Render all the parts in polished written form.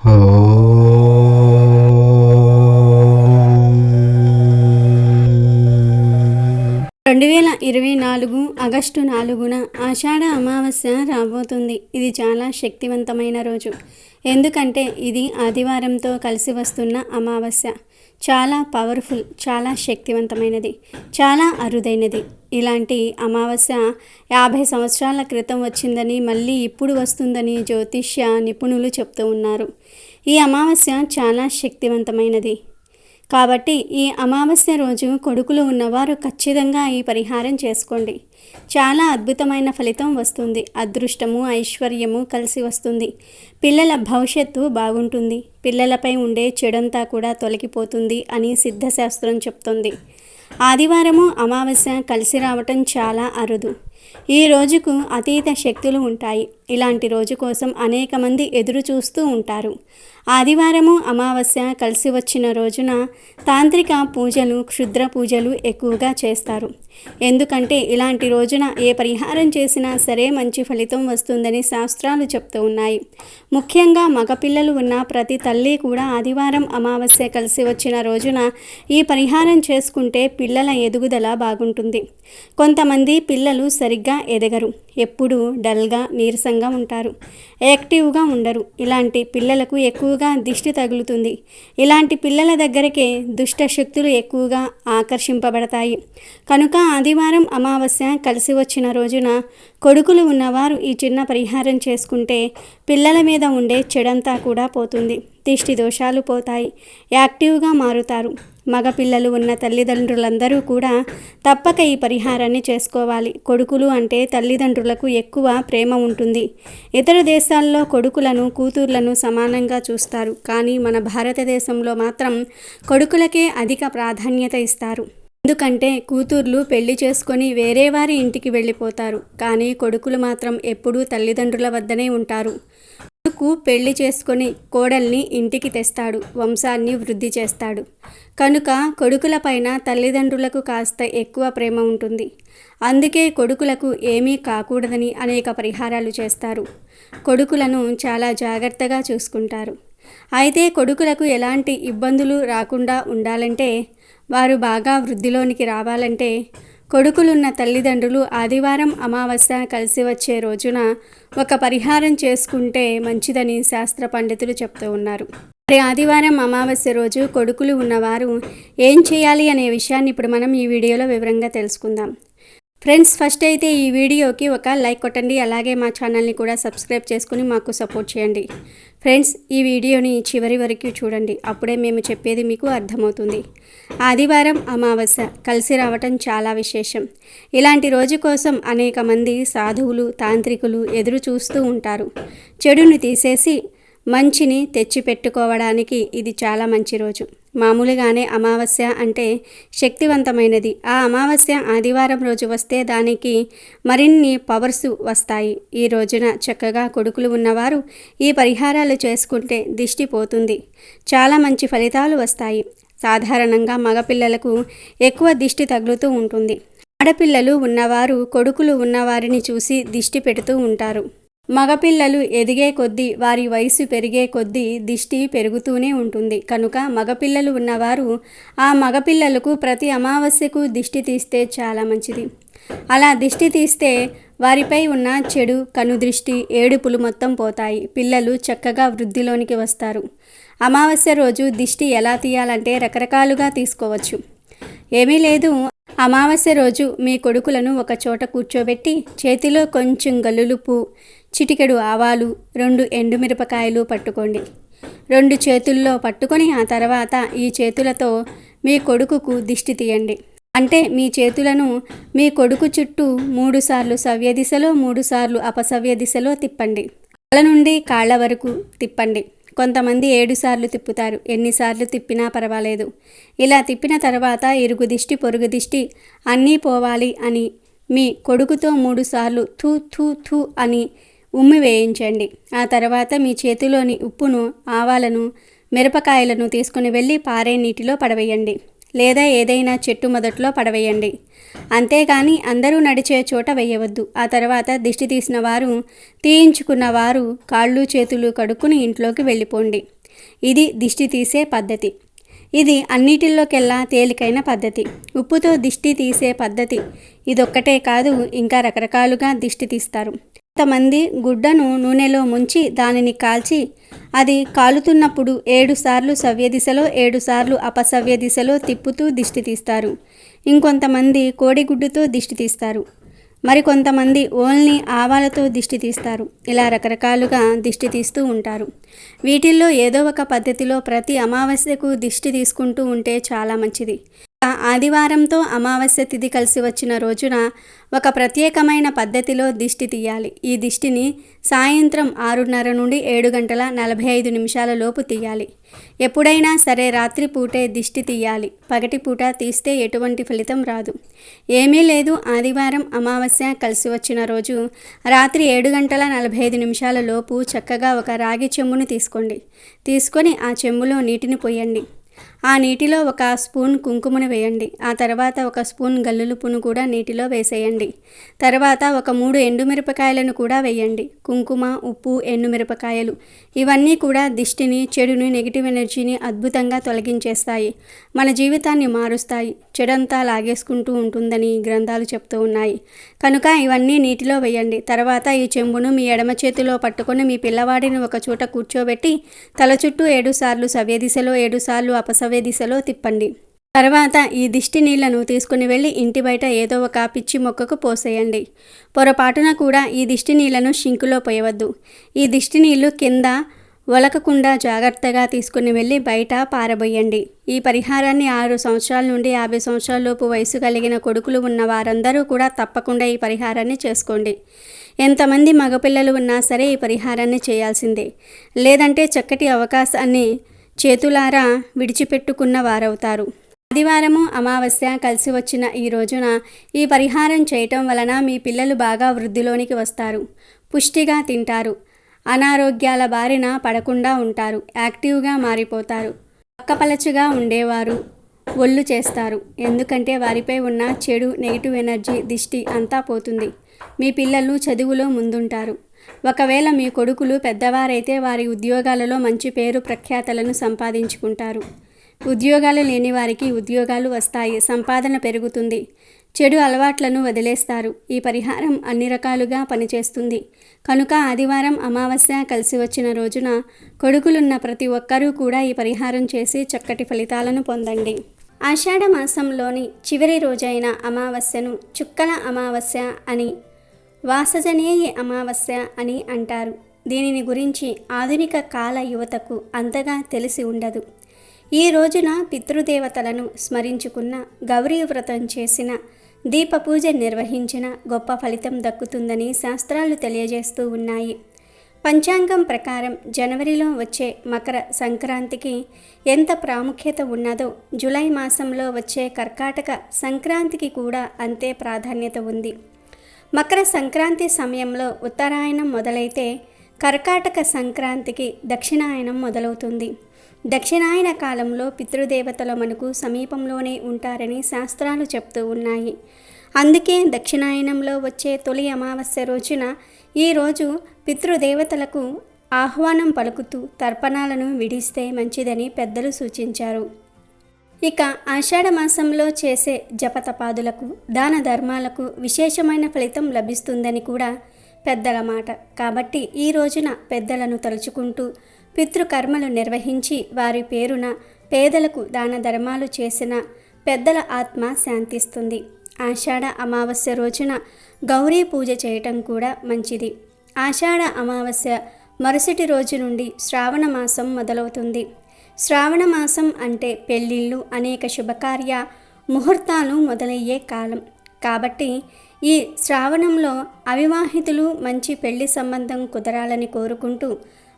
2024 August 4న ఆషాఢ అమావాస్య రాబోతుంది. ఇది చాలా శక్తివంతమైన రోజు. ఎందుకంటే ఇది ఆదివారంతో కలిసి వస్తున్న అమావాస్య. చాలా పవర్ఫుల్, చాలా శక్తివంతమైనది, చాలా అరుదైనది. ఇలాంటి అమావాస్య 50 సంవత్సరాల క్రితం వచ్చిందని, మళ్ళీ ఇప్పుడు వస్తుందని జ్యోతిష్య నిపుణులు చెప్తూ ఉన్నారు. ఈ అమావాస్య చాలా శక్తివంతమైనది కాబట్టి ఈ అమావాస్య రోజు కొడుకులు ఉన్నవారు ఖచ్చితంగా ఈ పరిహారం చేసుకోండి. చాలా అద్భుతమైన ఫలితం వస్తుంది. అదృష్టము, ఐశ్వర్యము కలిసి వస్తుంది. పిల్లల భవిష్యత్తు బాగుంటుంది. పిల్లలపై ఉండే చెడంతా కూడా తొలగిపోతుంది అని సిద్ధశాస్త్రం చెప్తుంది. ఆదివారము అమావాస్య కలిసి రావటం చాలా అరుదు. ఈ రోజుకు అతీత శక్తులు ఉంటాయి. ఇలాంటి రోజు కోసం అనేక మంది ఎదురు చూస్తూ ఉంటారు. ఆదివారము అమావాస్య కలిసి వచ్చిన రోజున తాంత్రిక పూజలు, క్షుద్ర పూజలు ఎక్కువగా చేస్తారు. ఎందుకంటే ఇలాంటి రోజున ఏ పరిహారం చేసినా సరే మంచి ఫలితం వస్తుందని శాస్త్రాలు చెప్తూ ఉన్నాయి. ముఖ్యంగా మగపిల్లలు ఉన్న ప్రతి తల్లి కూడా ఆదివారం అమావాస్య కలిసి వచ్చిన రోజున ఈ పరిహారం చేసుకుంటే పిల్లల ఎదుగుదల బాగుంటుంది. కొంతమంది పిల్లలు సరిగ్గా ఎదగరు, ఎప్పుడూ డల్గా, నీరసంగా ఉంటారు, యాక్టివ్గా ఉండరు. ఇలాంటి పిల్లలకు ఎక్కువగా దిష్టి తగులుతుంది. ఇలాంటి పిల్లల దగ్గరకే దుష్ట శక్తులు ఎక్కువగా ఆకర్షింపబడతాయి. కనుక ఆదివారం అమావాస్య కలిసి వచ్చిన రోజున కొడుకులు ఉన్నవారు ఈ చిన్న పరిహారం చేసుకుంటే పిల్లల మీద ఉండే చెడంతా కూడా పోతుంది. దిష్టి దోషాలు పోతాయి, యాక్టివ్గా మారుతారు. మగపిల్లలు ఉన్న తల్లిదండ్రులందరూ కూడా తప్పక ఈ పరిహారాన్ని చేసుకోవాలి. కొడుకులు అంటే తల్లిదండ్రులకు ఎక్కువ ప్రేమ ఉంటుంది. ఇతర దేశాల్లో కొడుకులను, కూతుర్లను సమానంగా చూస్తారు. కానీ మన భారతదేశంలో మాత్రం కొడుకులకే అధిక ప్రాధాన్యత ఇస్తారు. ఎందుకంటే కూతుర్లు పెళ్లి చేసుకొని వేరే వారి ఇంటికి వెళ్ళిపోతారు. కానీ కొడుకులు మాత్రం ఎప్పుడూ తల్లిదండ్రుల వద్దనే ఉంటారు. కొడుకు పెళ్లి చేసుకొని కోడల్ని ఇంటికి తెస్తాడు, వంశాన్ని వృద్ధి చేస్తాడు. కనుక కొడుకుల పైన తల్లిదండ్రులకు కాస్త ఎక్కువ ప్రేమ ఉంటుంది. అందుకే కొడుకులకు ఏమీ కాకూడదని అనేక పరిహారాలు చేస్తారు. కొడుకులను చాలా జాగ్రత్తగా చూసుకుంటారు. అయితే కొడుకులకు ఎలాంటి ఇబ్బందులు రాకుండా ఉండాలంటే, వారు బాగా వృద్ధిలోనికి రావాలంటే కొడుకులున్న తల్లిదండ్రులు ఆదివారం అమావాస్య కలిసి వచ్చే రోజున ఒక పరిహారం చేసుకుంటే మంచిదని శాస్త్ర పండితులు చెప్తూ ఉన్నారు. మరి ఆదివారం అమావాస్య రోజు కొడుకులు ఉన్నవారు ఏం చేయాలి అనే విషయాన్ని ఇప్పుడు మనం ఈ వీడియోలో వివరంగా తెలుసుకుందాం. ఫ్రెండ్స్, ఫస్ట్ అయితే ఈ వీడియోకి ఒక లైక్ కొట్టండి. అలాగే మా ఛానల్ని కూడా సబ్స్క్రైబ్ చేసుకుని మాకు సపోర్ట్ చేయండి. ఫ్రెండ్స్, ఈ వీడియోని చివరి వరకు చూడండి. అప్పుడే మేము చెప్పేది మీకు అర్థమవుతుంది. ఆదివారం అమావాస్య కలిసి రావటం చాలా విశేషం. ఇలాంటి రోజు కోసం అనేక మంది సాధువులు, తాంత్రికులు ఎదురు చూస్తూ ఉంటారు. చెడుని తీసేసి మంచిని తెచ్చిపెట్టుకోవడానికి ఇది చాలా మంచి రోజు. మామూలుగానే అమావాస్య అంటే శక్తివంతమైనది. ఆ అమావాస్య ఆదివారం రోజు వస్తే దానికి మరిన్ని పవర్స్ వస్తాయి. ఈ రోజున చక్కగా కొడుకులు ఉన్నవారు ఈ పరిహారాలు చేసుకుంటే దిష్టి పోతుంది. చాలా మంచి ఫలితాలు వస్తాయి. సాధారణంగా మగపిల్లలకు ఎక్కువ దిష్టి తగులుతూ ఉంటుంది. ఆడపిల్లలు ఉన్నవారు కొడుకులు ఉన్నవారిని చూసి దిష్టి పెడుతూ ఉంటారు. మగపిల్లలు ఎదిగే కొద్దీ, వారి వయసు పెరిగే కొద్దీ దిష్టి పెరుగుతూనే ఉంటుంది. కనుక మగపిల్లలు ఉన్నవారు ఆ మగపిల్లలకు ప్రతి అమావాస్యకు దిష్టి తీస్తే చాలా మంచిది. అలా దిష్టి తీస్తే వారిపై ఉన్న చెడు, కనుదృష్టి, ఏడుపులు మొత్తం పోతాయి. పిల్లలు చక్కగా వృద్ధిలోనికి వస్తారు. అమావాస్య రోజు దిష్టి ఎలా తీయాలంటే రకరకాలుగా తీసుకోవచ్చు. ఏమీ లేదు, అమావాస్య రోజు మీ కొడుకులను ఒక చోట కూర్చోబెట్టి చేతిలో కొంచెం గల్లులుపు, చిటికెడు ఆవాలు, 2 ఎండుమిరపకాయలు పట్టుకోండి. 2 చేతుల్లో పట్టుకొని ఆ తర్వాత ఈ చేతులతో మీ కొడుకుకు దిష్టి తీయండి. అంటే మీ చేతులను మీ కొడుకు చుట్టూ 3 సార్లు సవ్య దిశలో, 3 సార్లు అపసవ్య దిశలో తిప్పండి. తల నుండి కాళ్ళ వరకు తిప్పండి. కొంతమంది 7 సార్లు తిప్పుతారు. ఎన్నిసార్లు తిప్పినా పర్వాలేదు. ఇలా తిప్పిన తర్వాత ఇరుగు దిష్టి, పొరుగు దిష్టి అన్నీ పోవాలి అని మీ కొడుకుతో 3 సార్లు థూ థూ థూ అని ఉమ్మి వేయించండి. ఆ తర్వాత మీ చేతిలోని ఉప్పును, ఆవాలను, మిరపకాయలను తీసుకుని వెళ్ళి పారే నీటిలో పడవేయండి. లేదా ఏదైనా చెట్టు మొదట్లో పడవేయండి. అంతేగాని అందరూ నడిచే చోట వేయవద్దు. ఆ తర్వాత దిష్టి తీసిన వారు, తీయించుకున్న వారు కాళ్ళు చేతులు కడుక్కుని ఇంట్లోకి వెళ్ళిపోండి. ఇది దిష్టి తీసే పద్ధతి. ఇది అన్నిటిలోకెల్లా తేలికైన పద్ధతి. ఉప్పుతో దిష్టి తీసే పద్ధతి ఇదొక్కటే కాదు, ఇంకా రకరకాలుగా దిష్టి తీస్తారు. కొంతమంది గుడ్డను నూనెలో ముంచి దానిని కాల్చి అది కాలుతున్నప్పుడు 7 సార్లు సవ్య దిశలో 7 సార్లు అపసవ్య దిశలో తిప్పుతూ దిష్టి తీస్తారు. ఇంకొంతమంది కోడిగుడ్డుతో దిష్టి తీస్తారు. మరికొంతమంది ఓన్లీ ఆవాలతో దిష్టి తీస్తారు. ఇలా రకరకాలుగా దిష్టి తీస్తూ ఉంటారు. వీటిల్లో ఏదో ఒక పద్ధతిలో ప్రతి అమావాస్యకు దిష్టి తీసుకుంటూ ఉంటే చాలా మంచిది. ఆదివారంతో అమావాస్య తిథి కలిసి వచ్చిన రోజున ఒక ప్రత్యేకమైన పద్ధతిలో దిష్టి తీయాలి. ఈ దిష్టిని సాయంత్రం 6:30 నుండి 7:45 లోపు తీయాలి. ఎప్పుడైనా సరే రాత్రి పూటే దిష్టి తీయాలి. పగటిపూట తీస్తే ఎటువంటి ఫలితం రాదు. ఏమీ లేదు, ఆదివారం అమావాస్య కలిసి వచ్చిన రోజు రాత్రి 7:45 లోపు చక్కగా ఒక రాగి చెంబును తీసుకోండి. తీసుకొని ఆ చెంబులో నీటిని పోయండి. ఆ నీటిలో 1 స్పూన్ కుంకుమను వేయండి. ఆ తర్వాత 1 స్పూన్ గల్లులుప్పును కూడా నీటిలో వేసేయండి. తర్వాత ఒక 3 ఎండుమిరపకాయలను కూడా వేయండి. కుంకుమ, ఉప్పు, ఎండుమిరపకాయలు ఇవన్నీ కూడా దిష్టిని, చెడుని, నెగిటివ్ ఎనర్జీని అద్భుతంగా తొలగించేస్తాయి. మన జీవితాన్ని మారుస్తాయి. చెడంతా లాగేసుకుంటూ ఉంటుందని గ్రంథాలు చెప్తూ ఉన్నాయి. కనుక ఇవన్నీ నీటిలో వేయండి. తర్వాత ఈ చెంబును మీ ఎడమ చేతిలో పట్టుకొని మీ పిల్లవాడిని ఒక చోట కూర్చోబెట్టి తల చుట్టూ 7 సార్లు సవ్య దిశలో 7 సార్లు అపసవ్య దిశలో తిప్పండి. తర్వాత ఈ దిష్టి నీళ్లను తీసుకుని వెళ్ళి ఇంటి బయట ఏదో ఒక పిచ్చి మొక్కకు పోసేయండి. పొరపాటున కూడా ఈ దిష్టి నీళ్లను షింకులో పోయవద్దు. ఈ దిష్టి నీళ్లు కింద ఒలకకుండా జాగ్రత్తగా తీసుకుని వెళ్ళి బయట పారబోయండి. ఈ పరిహారాన్ని 6 సంవత్సరాల నుండి 50 సంవత్సరాల లోపు వయసు కలిగిన కొడుకులు ఉన్న వారందరూ కూడా తప్పకుండా ఈ పరిహారాన్ని చేసుకోండి. ఎంతమంది మగపిల్లలు ఉన్నా సరే ఈ పరిహారాన్ని చేయాల్సిందే. లేదంటే చక్కటి అవకాశాన్ని చేతులారా విడిచిపెట్టుకున్న వారవుతారు. ఆదివారము అమావాస్య కలిసి వచ్చిన ఈ రోజున ఈ పరిహారం చేయటం వలన మీ పిల్లలు బాగా వృద్ధిలోనికి వస్తారు, పుష్టిగా తింటారు, అనారోగ్యాల బారిన పడకుండా ఉంటారు, యాక్టివ్గా మారిపోతారు, పక్కపలచుగా ఉండేవారు ఒళ్ళు చేస్తారు. ఎందుకంటే వారిపై ఉన్న చెడు నెగిటివ్ ఎనర్జీ దిష్టి అంతా పోతుంది. మీ పిల్లలు చదువులో ముందుంటారు. ఒకవేళ మీ కొడుకులు పెద్దవారైతే వారి ఉద్యోగాలలో మంచి పేరు ప్రఖ్యాతలను సంపాదించుకుంటారు. ఉద్యోగాలు లేని వారికి ఉద్యోగాలు వస్తాయి, సంపాదన పెరుగుతుంది, చెడు అలవాట్లను వదిలేస్తారు. ఈ పరిహారం అన్ని రకాలుగా పనిచేస్తుంది. కనుక ఆదివారం అమావాస్య కలిసి వచ్చిన రోజున కొడుకులున్న ప్రతి ఒక్కరూ కూడా ఈ పరిహారం చేసి చక్కటి ఫలితాలను పొందండి. ఆషాఢ మాసంలోని చివరి రోజైన అమావాస్యను చుక్కల అమావాస్య అని, వాసజనేయ అమావాస్య అని అంటారు. దీనిని గురించి ఆధునిక కాల యువతకు అంతగా తెలిసి ఉండదు. ఈ రోజున పితృదేవతలను స్మరించుకున్న, గౌరీ వ్రతం చేసిన, దీపపూజ నిర్వహించిన గొప్ప ఫలితం దక్కుతుందని శాస్త్రాలు తెలియజేస్తూ ఉన్నాయి. పంచాంగం ప్రకారం జనవరిలో వచ్చే మకర సంక్రాంతికి ఎంత ప్రాముఖ్యత ఉన్నదో జూలై మాసంలో వచ్చే కర్కాటక సంక్రాంతికి కూడా అంతే ప్రాధాన్యత ఉంది. మకర సంక్రాంతి సమయంలో ఉత్తరాయణం మొదలైతే కర్కాటక సంక్రాంతికి దక్షిణాయనం మొదలవుతుంది. దక్షిణాయన కాలంలో పితృదేవతలు మనకు సమీపంలోనే ఉంటారని శాస్త్రాలు చెప్తూ ఉన్నాయి. అందుకే దక్షిణాయనంలో వచ్చే తొలి అమావాస్య రోజున ఈరోజు పితృదేవతలకు ఆహ్వానం పలుకుతూ తర్పణాలను విడిస్తే మంచిదని పెద్దలు సూచించారు. ఇక ఆషాఢ మాసంలో చేసే జపతపాదులకు, దాన ధర్మాలకు విశేషమైన ఫలితం లభిస్తుందని కూడా పెద్దల మాట. కాబట్టి ఈ రోజున పెద్దలను తలుచుకుంటూ పితృకర్మలు నిర్వహించి వారి పేరున పేదలకు దాన ధర్మాలు చేసిన పెద్దల ఆత్మ శాంతిస్తుంది. ఆషాఢ అమావాస్య రోజున గౌరీ పూజ చేయటం కూడా మంచిది. ఆషాఢ అమావాస్య మరుసటి రోజు నుండి శ్రావణ మాసం మొదలవుతుంది. శ్రావణ మాసం అంటే పెళ్ళిళ్ళు, అనేక శుభకార్య ముహూర్తాలు మొదలయ్యే కాలం. కాబట్టి ఈ శ్రావణంలో అవివాహితులు మంచి పెళ్లి సంబంధం కుదరాలని కోరుకుంటూ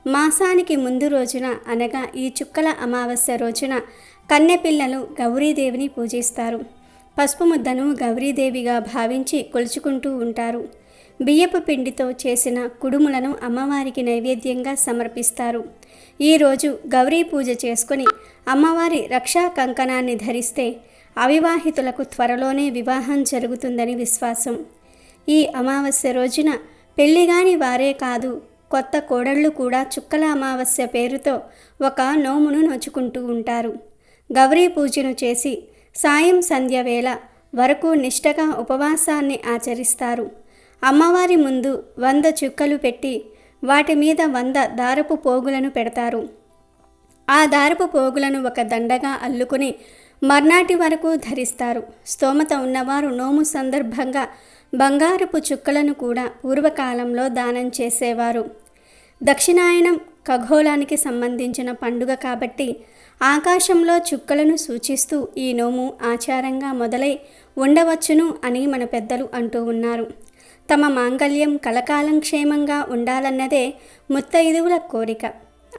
మాసానికి ముందు రోజున అనగా ఈ చుక్కల అమావాస్య రోజున కన్నెపిల్లలు గౌరీదేవిని పూజిస్తారు. పసుపు ముద్దను గౌరీదేవిగా భావించి కొలుచుకుంటూ ఉంటారు. బియ్యపు పిండితో చేసిన కుడుములను అమ్మవారికి నైవేద్యంగా సమర్పిస్తారు. ఈరోజు గౌరీ పూజ చేసుకుని అమ్మవారి రక్షా కంకణాన్ని ధరిస్తే అవివాహితులకు త్వరలోనే వివాహం జరుగుతుందని విశ్వాసం. ఈ అమావాస్య రోజున పెళ్లిగాని వారే కాదు, కొత్త కోడళ్ళు కూడా చుక్కల అమావాస్య పేరుతో ఒక నోమును నోచుకుంటూ ఉంటారు. గౌరీ పూజను చేసి సాయం సంధ్య వేళ వరకు నిష్టగా ఉపవాసాన్ని ఆచరిస్తారు. అమ్మవారి ముందు 100 చుక్కలు పెట్టి వాటి మీద 100 దారపు పోగులను పెడతారు. ఆ దారపు పోగులను ఒక దండగా అల్లుకుని మర్నాటి వరకు ధరిస్తారు. స్తోమత ఉన్నవారు నోము సందర్భంగా బంగారపు చుక్కలను కూడా పూర్వకాలంలో దానం చేసేవారు. దక్షిణాయనం ఖగోళానికి సంబంధించిన పండుగ కాబట్టి ఆకాశంలో చుక్కలను సూచిస్తూ ఈ నోము ఆచారంగా మొదలై ఉండవచ్చును అని మన పెద్దలు అంటూ ఉన్నారు. తమ మాంగళ్యం కలకాలం క్షేమంగా ఉండాలన్నదే ముత్తైదువుల కోరిక.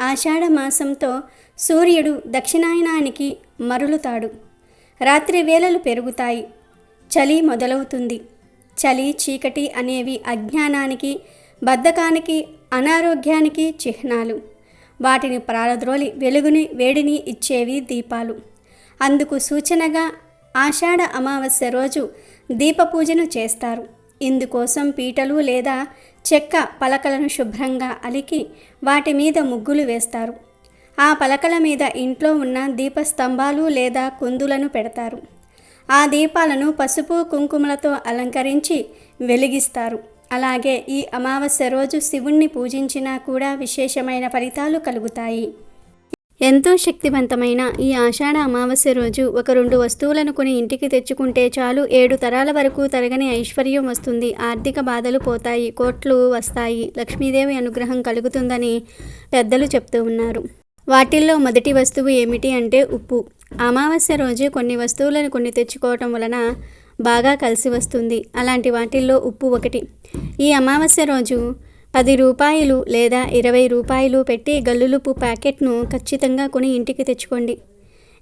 ఆషాఢ మాసంతో సూర్యుడు దక్షిణాయనానికి మరులుతాడు. రాత్రి వేళలు పెరుగుతాయి. చలి మొదలవుతుంది. చలి, చీకటి అనేవి అజ్ఞానానికి, బద్ధకానికి, అనారోగ్యానికి చిహ్నాలు. వాటిని ప్రారద్రోలి వెలుగుని, వేడిని ఇచ్చేవి దీపాలు. అందుకు సూచనగా ఆషాఢ అమావాస్య రోజు దీపపూజను చేస్తారు. ఇందుకోసం పీటలు లేదా చెక్క పలకలను శుభ్రంగా అలికి వాటి మీద ముగ్గులు వేస్తారు. ఆ పలకల మీద ఇంట్లో ఉన్న దీపస్తంభాలు లేదా కుందులను పెడతారు. ఆ దీపాలను పసుపు కుంకుమలతో అలంకరించి వెలిగిస్తారు. అలాగే ఈ అమావాస్య రోజు శివుణ్ణి పూజించినా కూడా విశేషమైన ఫలితాలు కలుగుతాయి. ఎంతో శక్తివంతమైన ఈ ఆషాఢ అమావాస్య రోజు ఒక 2 వస్తువులను కొని ఇంటికి తెచ్చుకుంటే చాలు, 7 తరాల వరకు తరగని ఐశ్వర్యం వస్తుంది. ఆర్థిక బాధలు పోతాయి, కోట్లు వస్తాయి, లక్ష్మీదేవి అనుగ్రహం కలుగుతుందని పెద్దలు చెప్తూ ఉన్నారు. వాటిల్లో మొదటి వస్తువు ఏమిటి అంటే ఉప్పు. అమావాస్య రోజు కొన్ని వస్తువులను కొని తెచ్చుకోవటం వలన బాగా కలిసి వస్తుంది. అలాంటి వాటిల్లో ఉప్పు ఒకటి. ఈ అమావాస్య రోజు 10 రూపాయలు లేదా 20 రూపాయలు పెట్టి గల్లులుప్పు ప్యాకెట్ను ఖచ్చితంగా కొని ఇంటికి తెచ్చుకోండి.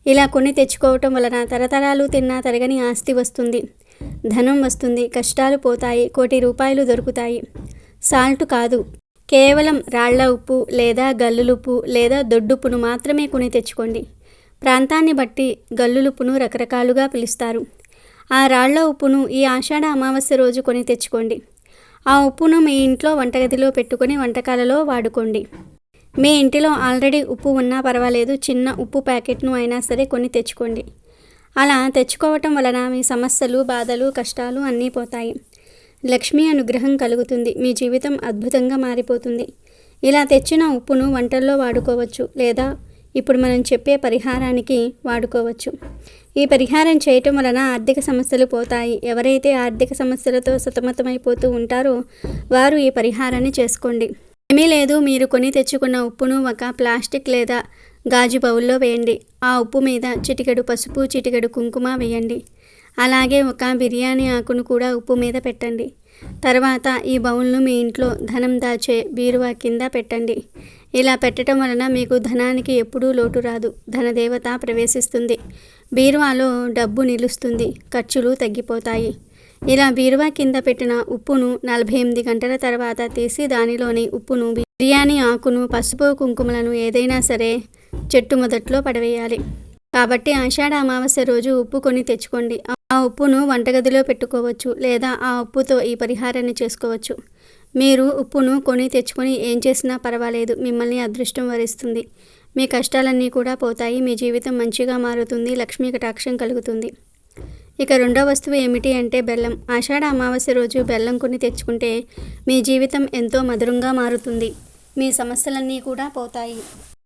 ఇలా కొని తెచ్చుకోవటం వలన తరతరాలు తిన్నా తరగని ఆస్తి వస్తుంది, ధనం వస్తుంది, కష్టాలు పోతాయి, 1 కోటి రూపాయలు దొరుకుతాయి. సాల్ట్ కాదు, కేవలం రాళ్ల ఉప్పు లేదా గల్లులుప్పు లేదా దొడ్డుప్పును మాత్రమే కొని తెచ్చుకోండి. ప్రాంతాన్ని బట్టి గల్లులుప్పును రకరకాలుగా పిలుస్తారు. ఆ రాళ్ల ఉప్పును ఈ ఆషాఢ అమావాస్య రోజు కొని తెచ్చుకోండి. ఆ ఉప్పును మీ ఇంట్లో వంటగదిలో పెట్టుకొని వంటకాలలో వాడుకోండి. మీ ఇంటిలో ఆల్రెడీ ఉప్పు ఉన్నా పర్వాలేదు, చిన్న ఉప్పు ప్యాకెట్ను అయినా సరే కొని తెచ్చుకోండి. అలా తెచ్చుకోవటం వలన మీ సమస్యలు, బాధలు, కష్టాలు అన్నీ పోతాయి. లక్ష్మీ అనుగ్రహం కలుగుతుంది. మీ జీవితం అద్భుతంగా మారిపోతుంది. ఇలా తెచ్చిన ఉప్పును వంటల్లో వాడుకోవచ్చు లేదా ఇప్పుడు మనం చెప్పే పరిహారానికి వాడుకోవచ్చు. ఈ పరిహారం చేయటం వలన ఆర్థిక సమస్యలు పోతాయి. ఎవరైతే ఆర్థిక సమస్యలతో సతమతమైపోతూ ఉంటారో వారు ఈ పరిహారాన్ని చేసుకోండి. ఏమీ లేదు, మీరు కొని తెచ్చుకున్న ఉప్పును ఒక ప్లాస్టిక్ లేదా గాజు బౌల్లో వేయండి. ఆ ఉప్పు మీద చిటికెడు పసుపు, చిటికెడు కుంకుమ వేయండి. అలాగే ఒక బిర్యానీ ఆకును కూడా ఉప్పు మీద పెట్టండి. తర్వాత ఈ బౌల్ను మీ ఇంట్లో ధనం దాచే బీరువా కింద పెట్టండి. ఇలా పెట్టడం వలన మీకు ధనానికి ఎప్పుడూ లోటు రాదు. ధనదేవత ప్రవేశిస్తుంది. బీరువాలో డబ్బు నిలుస్తుంది, ఖర్చులు తగ్గిపోతాయి. ఇలా బీరువా కింద పెట్టిన ఉప్పును 48 గంటల తర్వాత తీసి దానిలోని ఉప్పును, బిర్యానీ ఆకును, పసుపు కుంకుమలను ఏదైనా సరే చెట్టు మొదట్లో పడవేయాలి. కాబట్టి ఆషాఢ అమావాస్య రోజు ఉప్పు కొని తెచ్చుకోండి. ఆ ఉప్పును వంటగదిలో పెట్టుకోవచ్చు లేదా ఆ ఉప్పుతో ఈ పరిహారాన్ని చేసుకోవచ్చు. మీరు ఉప్పును కొని తెచ్చుకొని ఏం చేసినా పర్వాలేదు, మిమ్మల్ని అదృష్టం వరిస్తుంది. మీ కష్టాలన్నీ కూడా పోతాయి. మీ జీవితం మంచిగా మారుతుంది. లక్ష్మీ కటాక్షం కలుగుతుంది. ఇక రెండో వస్తువు ఏమిటి అంటే బెల్లం. ఆషాఢ అమావాస్య రోజు బెల్లం కొని తెచ్చుకుంటే మీ జీవితం ఎంతో మధురంగా మారుతుంది. మీ సమస్యలన్నీ కూడా పోతాయి.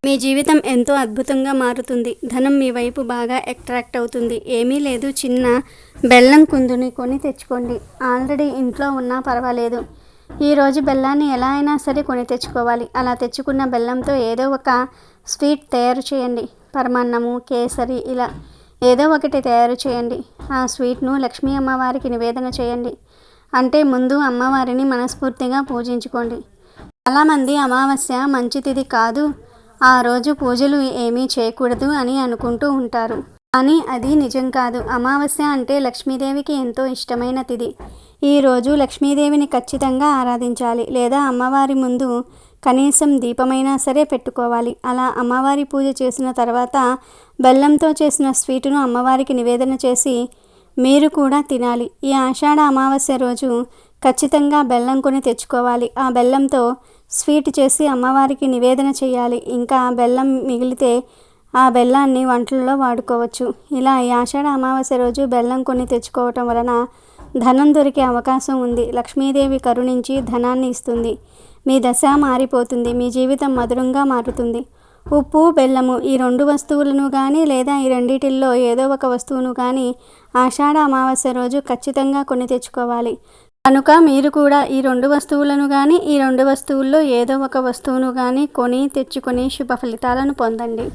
మీ జీవితం ఎంతో అద్భుతంగా మారుతుంది. ధనం మీ వైపు బాగా అట్రాక్ట్ అవుతుంది. ఏమీ లేదు, చిన్న బెల్లం కుందుని కొని తెచ్చుకోండి. ఆల్రెడీ ఇంట్లో ఉన్నా పర్వాలేదు. ఈరోజు బెల్లాన్ని ఎలా అయినా సరే కొని తెచ్చుకోవాలి. అలా తెచ్చుకున్న బెల్లంతో ఏదో ఒక స్వీట్ తయారు చేయండి. పరమాన్నము, కేసరి, ఇలా ఏదో ఒకటి తయారు చేయండి. ఆ స్వీట్ను లక్ష్మీ అమ్మవారికి నివేదన చేయండి. అంటే ముందు అమ్మవారిని మనస్ఫూర్తిగా పూజించుకోండి. చాలామంది అమావాస్య మంచి తిథి కాదు, ఆ రోజు పూజలు ఏమీ చేయకూడదు అని అనుకుంటూ ఉంటారు. కానీ అది నిజం కాదు. అమావాస్య అంటే లక్ష్మీదేవికి ఎంతో ఇష్టమైన తిథి. ఈరోజు లక్ష్మీదేవిని ఖచ్చితంగా ఆరాధించాలి, లేదా అమ్మవారి ముందు కనీసం దీపమైనా సరే పెట్టుకోవాలి. అలా అమ్మవారి పూజ చేసిన తర్వాత బెల్లంతో చేసిన స్వీటును అమ్మవారికి నివేదన చేసి మీరు కూడా తినాలి. ఈ ఆషాఢ అమావాస్య రోజు ఖచ్చితంగా బెల్లం కొని తెచ్చుకోవాలి. ఆ బెల్లంతో స్వీట్ చేసి అమ్మవారికి నివేదన చేయాలి. ఇంకా బెల్లం మిగిలితే ఆ బెల్లాన్ని వంటల్లో వాడుకోవచ్చు. ఇలా ఈ ఆషాఢ అమావాస్య రోజు బెల్లం కొని తెచ్చుకోవటం వలన ధనం దొరికే అవకాశం ఉంది. లక్ష్మీదేవి కరుణించి ధనాన్ని ఇస్తుంది. మీ దశ మారిపోతుంది. మీ జీవితం మధురంగా మారుతుంది. ఉప్పు, బెల్లము ఈ 2 వస్తువులను కానీ లేదా ఈ రెండిటిల్లో ఏదో ఒక వస్తువును కానీ ఆషాఢ అమావాస్య రోజు ఖచ్చితంగా కొని తెచ్చుకోవాలి. కనుక మీరు కూడా ఈ 2 వస్తువులను కానీ ఈ 2 వస్తువుల్లో ఏదో ఒక వస్తువును కానీ కొని తెచ్చుకొని శుభ ఫలితాలను పొందండి.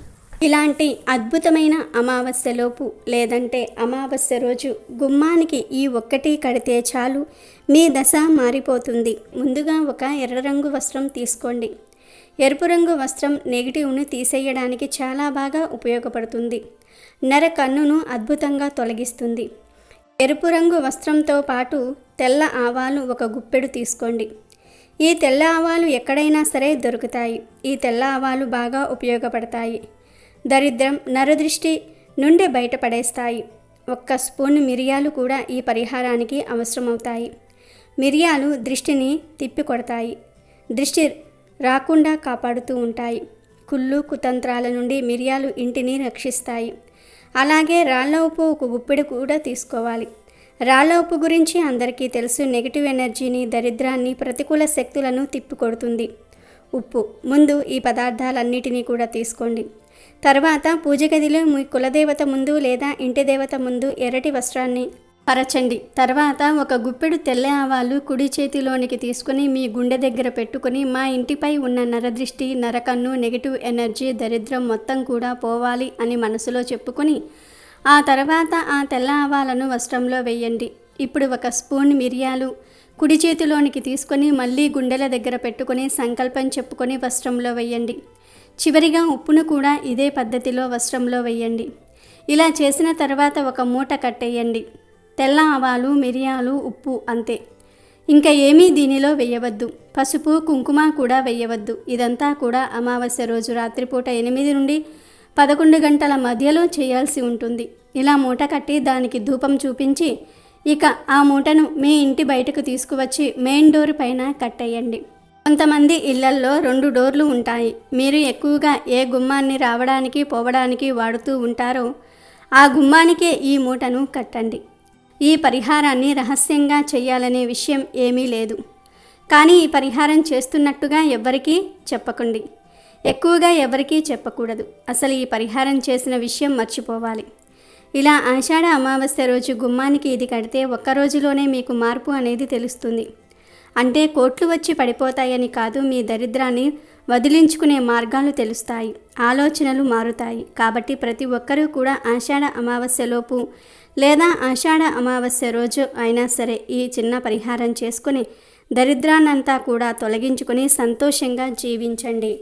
ఇలాంటి అద్భుతమైన అమావాస్యలోపు లేదంటే అమావాస్య రోజు గుమ్మానికి ఈ ఒక్కటి కడితే చాలు, మీ దశ మారిపోతుంది. ముందుగా ఒక ఎర్ర రంగు వస్త్రం తీసుకోండి. ఎరుపు రంగు వస్త్రం నెగిటివ్ను తీసేయడానికి చాలా బాగా ఉపయోగపడుతుంది. నర కన్నును అద్భుతంగా తొలగిస్తుంది. ఎరుపు రంగు వస్త్రంతో పాటు తెల్ల ఆవాలు 1 గుప్పెడు తీసుకోండి. ఈ తెల్ల ఆవాలు ఎక్కడైనా సరే దొరుకుతాయి. ఈ తెల్ల ఆవాలు బాగా ఉపయోగపడతాయి. దరిద్రం, నరదృష్టి నుండి బయటపడేస్తాయి. 1 స్పూన్ మిరియాలు కూడా ఈ పరిహారానికి అవసరమవుతాయి. మిరియాలు దృష్టిని తిప్పికొడతాయి. దృష్టి రాకుండా కాపాడుతూ ఉంటాయి. కుళ్ళు కుతంత్రాల నుండి మిరియాలు ఇంటిని రక్షిస్తాయి. అలాగే రాళ్ళ ఉప్పు 1 గుప్పెడు కూడా తీసుకోవాలి. రాళ్ళ ఉప్పు గురించి అందరికీ తెలుసు. నెగిటివ్ ఎనర్జీని, దరిద్రాన్ని, ప్రతికూల శక్తులను తిప్పికొడుతుంది ఉప్పు. ముందు ఈ పదార్థాలన్నిటినీ కూడా తీసుకోండి. తర్వాత పూజ గదిలో మీ కులదేవత ముందు లేదా ఇంటి దేవత ముందు ఎర్రటి వస్త్రాన్ని పరచండి. తర్వాత 1 గుప్పెడు తెల్ల ఆవాలు కుడి చేతిలోనికి తీసుకుని మీ గుండె దగ్గర పెట్టుకుని మా ఇంటిపై ఉన్న నరదృష్టి, నరకన్ను, నెగిటివ్ ఎనర్జీ, దరిద్రం మొత్తం కూడా పోవాలి అని మనసులో చెప్పుకొని ఆ తర్వాత ఆ తెల్ల ఆవాలను వస్త్రంలో వేయండి. ఇప్పుడు 1 స్పూన్ మిరియాలు కుడి చేతిలోనికి తీసుకొని మళ్ళీ గుండెల దగ్గర పెట్టుకొని సంకల్పం చెప్పుకొని వస్త్రంలో వేయండి. చివరిగా ఉప్పును కూడా ఇదే పద్ధతిలో వస్త్రంలో వేయండి. ఇలా చేసిన తర్వాత 1 మూట కట్టేయండి. తెల్ల ఆవాలు, మిరియాలు, ఉప్పు అంతే. ఇంకా ఏమీ దీనిలో వేయవద్దు. పసుపు, కుంకుమ కూడా వేయవద్దు. ఇదంతా కూడా అమావాస్య రోజు రాత్రిపూట 8 నుండి 11 గంటల మధ్యలో చేయాల్సి ఉంటుంది. ఇలా మూట కట్టి దానికి ధూపం చూపించి ఇక ఆ మూటను మీ ఇంటి బయటకు తీసుకువచ్చి మెయిన్ డోర్ పైన కట్టేయండి. కొంతమంది ఇళ్లల్లో 2 డోర్లు ఉంటాయి. మీరు ఎక్కువగా ఏ గుమ్మాన్ని రావడానికి పోవడానికి వాడుతూ ఉంటారో ఆ గుమ్మానికే ఈ మూటను కట్టండి. ఈ పరిహారాన్ని రహస్యంగా చేయాలనే విషయం ఏమీ లేదు. కానీ ఈ పరిహారం చేస్తున్నట్టుగా ఎవ్వరికీ చెప్పకండి. ఎక్కువగా ఎవరికీ చెప్పకూడదు. అసలు ఈ పరిహారం చేసిన విషయం మర్చిపోవాలి. ఇలా ఆషాఢ అమావాస్య రోజు గుమ్మానికి ఇది కడితే 1 రోజులోనే మీకు మార్పు అనేది తెలుస్తుంది. అంటే కోట్లు వచ్చి పడిపోతాయని కాదు, మీ దరిద్రాన్ని వదిలించుకునే మార్గాలు తెలుస్తాయి, ఆలోచనలు మారుతాయి. కాబట్టి ప్రతి ఒక్కరూ కూడా ఆషాఢ అమావాస్యలోపు లేదా ఆషాఢ అమావాస్య రోజు అయినా సరే ఈ చిన్న పరిహారం చేసుకుని దరిద్రాన్నంతా కూడా తొలగించుకొని సంతోషంగా జీవించండి.